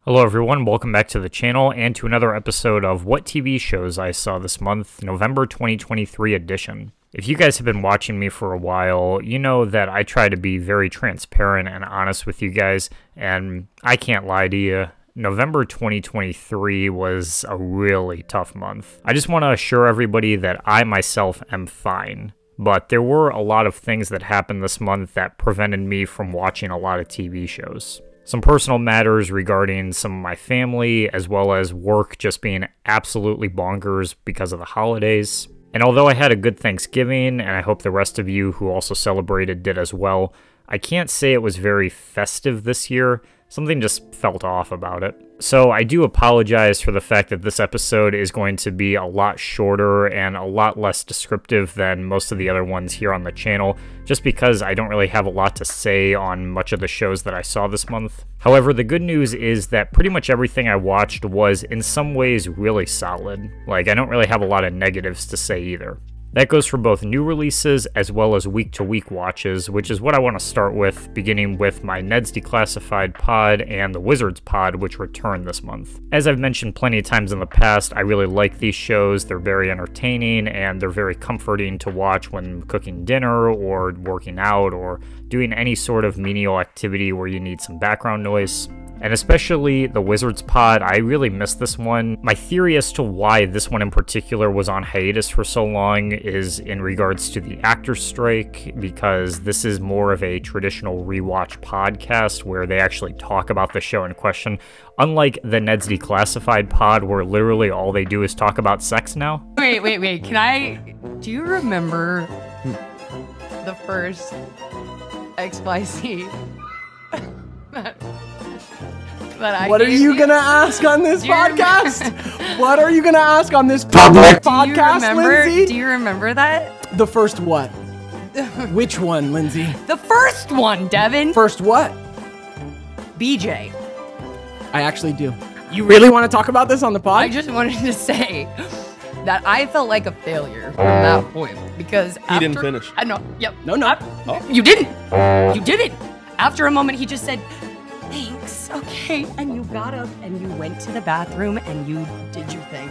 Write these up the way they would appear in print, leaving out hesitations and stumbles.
Hello everyone, welcome back to the channel and to another episode of What TV Shows I Saw This Month, November 2023 edition. If you guys have been watching me for a while, you know that I try to be very transparent and honest with you guys, and I can't lie to you. November 2023 was a really tough month. I just want to assure everybody that I myself am fine, but there were a lot of things that happened this month that prevented me from watching a lot of TV shows. Some personal matters regarding some of my family, as well as work just being absolutely bonkers because of the holidays. And although I had a good Thanksgiving, and I hope the rest of you who also celebrated did as well, I can't say it was very festive this year. Something just felt off about it. So I do apologize for the fact that this episode is going to be a lot shorter and a lot less descriptive than most of the other ones here on the channel, just because I don't really have a lot to say on much of the shows that I saw this month. However, the good news is that pretty much everything I watched was in some ways really solid. Like, I don't really have a lot of negatives to say either. That goes for both new releases as well as week-to-week watches, which is what I want to start with, beginning with my Ned's Declassified pod and the Wizards pod, which returned this month. As I've mentioned plenty of times in the past, I really like these shows. They're very entertaining and they're very comforting to watch when cooking dinner or working out or doing any sort of menial activity where you need some background noise. And especially the Wizards pod, I really missed this one. My theory as to why this one in particular was on hiatus for so long is in regards to the actors' strike, because this is more of a traditional rewatch podcast where they actually talk about the show in question, unlike the Ned's Declassified pod where literally all they do is talk about sex now. Wait, do you remember the first XYZ What are you gonna ask on this podcast? What are you gonna ask on this public podcast, Lindsay? Do you remember that? The first what? Which one, Lindsay? The first one, Devin. First what? BJ. I actually do. You really want to talk about this on the pod? I just wanted to say that I felt like a failure from that point because he didn't finish. I know. Yep. No. You didn't. You didn't. After a moment, he just said, "Thanks, okay," and you got up and you went to the bathroom and you did your thing.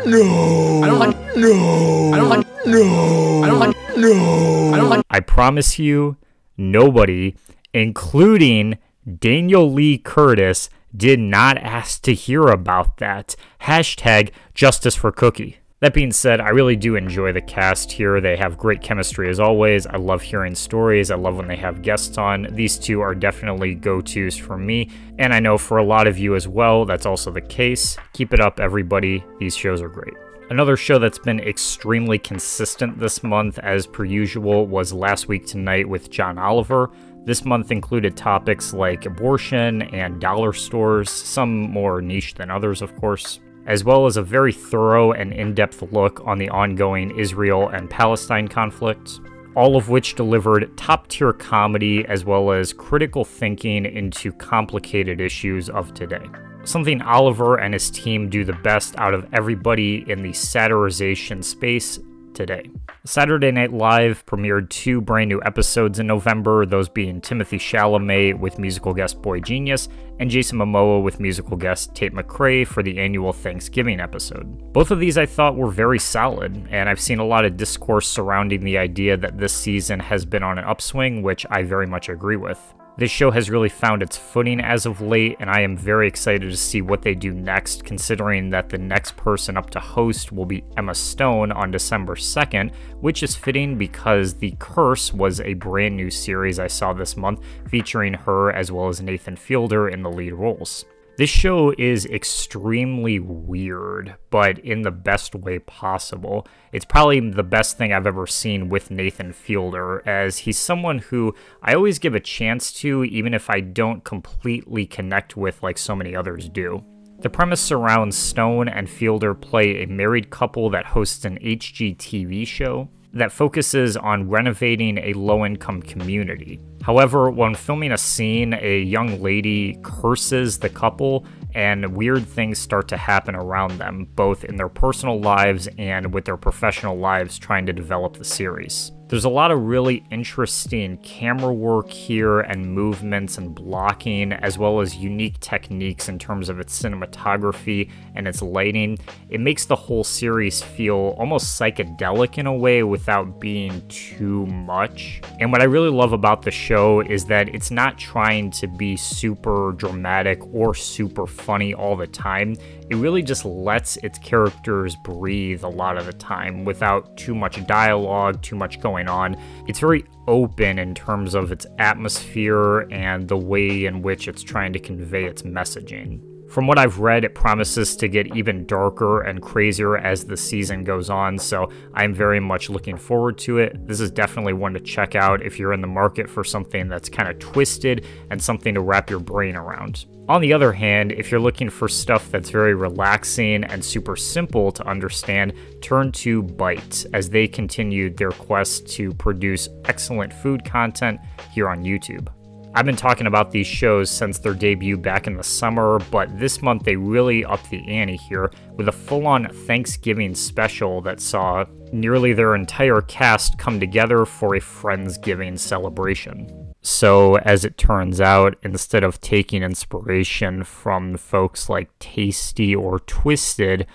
No. I don't like. No. I don't like. No. I don't like. No. I don't like. I promise you, nobody, including Daniel Lee Curtis, did not ask to hear about that. Hashtag justice for Cookie. That being said, I really do enjoy the cast here. They have great chemistry as always. I love hearing stories. I love when they have guests on. These two are definitely go-tos for me, and I know for a lot of you as well, that's also the case. Keep it up, everybody. These shows are great. Another show that's been extremely consistent this month, as per usual, was Last Week Tonight with John Oliver. This month included topics like abortion and dollar stores, some more niche than others, of course, as well as a very thorough and in-depth look on the ongoing Israel and Palestine conflict, all of which delivered top-tier comedy as well as critical thinking into complicated issues of today. Something Oliver and his team do the best out of everybody in the satirization space today. Saturday Night Live premiered 2 brand new episodes in November, those being Timothy Chalamet with musical guest Boy Genius, and Jason Momoa with musical guest Tate McRae for the annual Thanksgiving episode. Both of these I thought were very solid, and I've seen a lot of discourse surrounding the idea that this season has been on an upswing, which I very much agree with. This show has really found its footing as of late, and I am very excited to see what they do next, considering that the next person up to host will be Emma Stone on December 2nd, which is fitting because The Curse was a brand new series I saw this month, featuring her as well as Nathan Fielder in the lead roles. This show is extremely weird, but in the best way possible. It's probably the best thing I've ever seen with Nathan Fielder, as he's someone who I always give a chance to, even if I don't completely connect with like so many others do. The premise surrounds Stone and Fielder play a married couple that hosts an HGTV show that focuses on renovating a low-income community. However, when filming a scene, a young lady curses the couple, and weird things start to happen around them, both in their personal lives and with their professional lives trying to develop the series. There's a lot of really interesting camera work here and movements and blocking, as well as unique techniques in terms of its cinematography and its lighting. It makes the whole series feel almost psychedelic in a way without being too much. And what I really love about the show is that it's not trying to be super dramatic or super funny all the time. It really just lets its characters breathe a lot of the time without too much dialogue, too much going on. It's very open in terms of its atmosphere and the way in which it's trying to convey its messaging. From what I've read, it promises to get even darker and crazier as the season goes on, so I'm very much looking forward to it. This is definitely one to check out if you're in the market for something that's kind of twisted and something to wrap your brain around. On the other hand, if you're looking for stuff that's very relaxing and super simple to understand, turn to Byte as they continued their quest to produce excellent food content here on YouTube. I've been talking about these shows since their debut back in the summer, but this month they really upped the ante here with a full-on Thanksgiving special that saw nearly their entire cast come together for a Friendsgiving celebration. So, as it turns out, instead of taking inspiration from folks like Tasty or Twisted,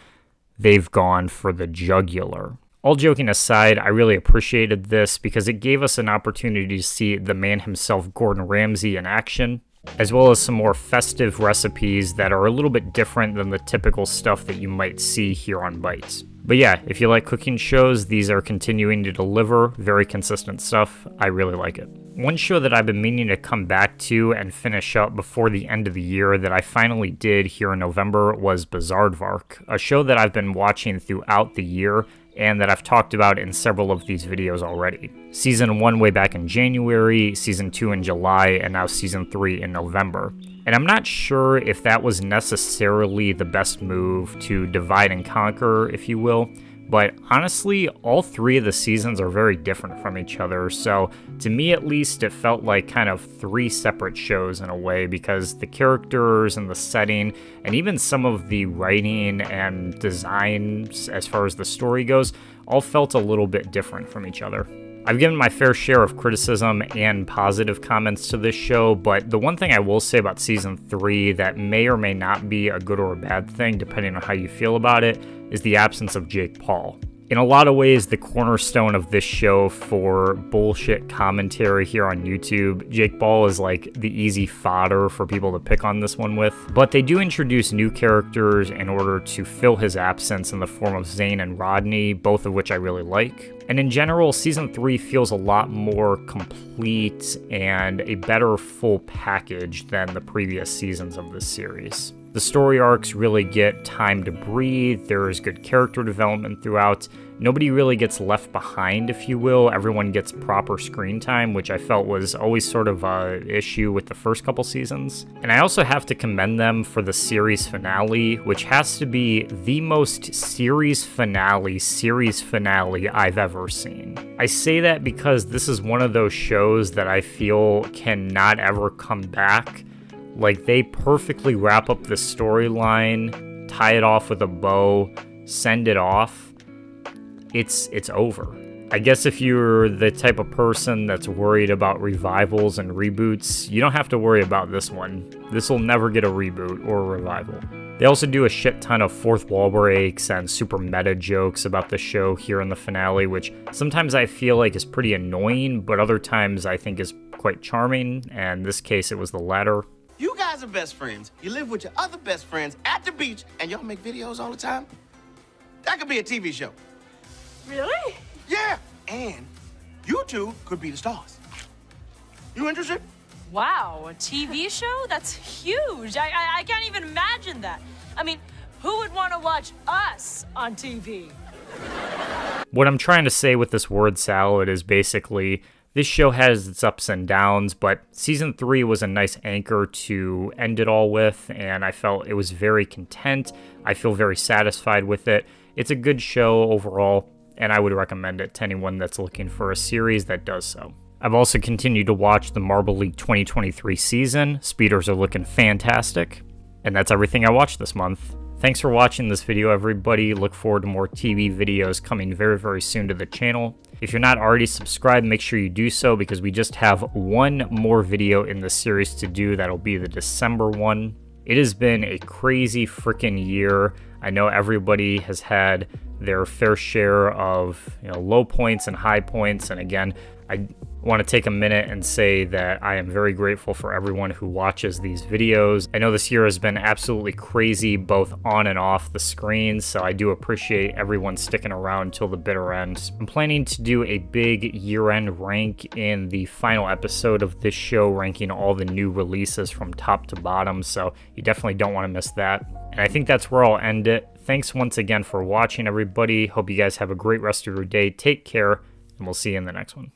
they've gone for the jugular. All joking aside, I really appreciated this because it gave us an opportunity to see the man himself, Gordon Ramsay, in action, as well as some more festive recipes that are a little bit different than the typical stuff that you might see here on Bytes. But yeah, if you like cooking shows, these are continuing to deliver very consistent stuff. I really like it. One show that I've been meaning to come back to and finish up before the end of the year that I finally did here in November was Bizaardvark, a show that I've been watching throughout the year and that I've talked about in several of these videos already. Season 1 way back in January, Season 2 in July, and now Season 3 in November. And I'm not sure if that was necessarily the best move to divide and conquer, if you will, but honestly, all three of the seasons are very different from each other, so to me at least, it felt like kind of three separate shows in a way, because the characters and the setting, and even some of the writing and designs as far as the story goes, all felt a little bit different from each other. I've given my fair share of criticism and positive comments to this show, but the one thing I will say about Season 3 that may or may not be a good or a bad thing, depending on how you feel about it, is the absence of Jake Paul. In a lot of ways, the cornerstone of this show for bullshit commentary here on YouTube, Jake Paul is like the easy fodder for people to pick on this one with. But they do introduce new characters in order to fill his absence in the form of Zane and Rodney, both of which I really like. And in general, Season 3 feels a lot more complete and a better full package than the previous seasons of this series. The story arcs really get time to breathe, there is good character development throughout, nobody really gets left behind, if you will, everyone gets proper screen time, which I felt was always sort of an issue with the first couple seasons. And I also have to commend them for the series finale, which has to be the most series finale I've ever seen. I say that because this is one of those shows that I feel cannot ever come back. Like, they perfectly wrap up the storyline, tie it off with a bow, send it off. It's over. I guess if you're the type of person that's worried about revivals and reboots, you don't have to worry about this one. This will never get a reboot or a revival. They also do a shit ton of fourth wall breaks and super meta jokes about the show here in the finale, which sometimes I feel like is pretty annoying, but other times I think is quite charming, and in this case it was the latter. You guys are best friends. You live with your other best friends at the beach, and y'all make videos all the time? That could be a TV show. Really? Yeah, and you two could be the stars. You interested? Wow, a TV show? That's huge. I can't even imagine that. I mean, who would want to watch us on TV? What I'm trying to say with this word salad is basically, this show has its ups and downs, but Season 3 was a nice anchor to end it all with, and I felt it was very content. I feel very satisfied with it. It's a good show overall, and I would recommend it to anyone that's looking for a series that does so. I've also continued to watch the Marble League 2023 season. Speeders are looking fantastic. And that's everything I watched this month. Thanks for watching this video, everybody. Look forward to more TV videos coming very, very soon to the channel. If you're not already subscribed, make sure you do so because we just have one more video in the series to do. That'll be the December one. It has been a crazy freaking year. I know everybody has had their fair share of low points and high points. And again, I want to take a minute and say that I am very grateful for everyone who watches these videos. I know this year has been absolutely crazy, both on and off the screen, so I do appreciate everyone sticking around till the bitter end. I'm planning to do a big year-end rank in the final episode of this show, ranking all the new releases from top to bottom, so you definitely don't want to miss that. And I think that's where I'll end it. Thanks once again for watching, everybody. Hope you guys have a great rest of your day. Take care, and we'll see you in the next one.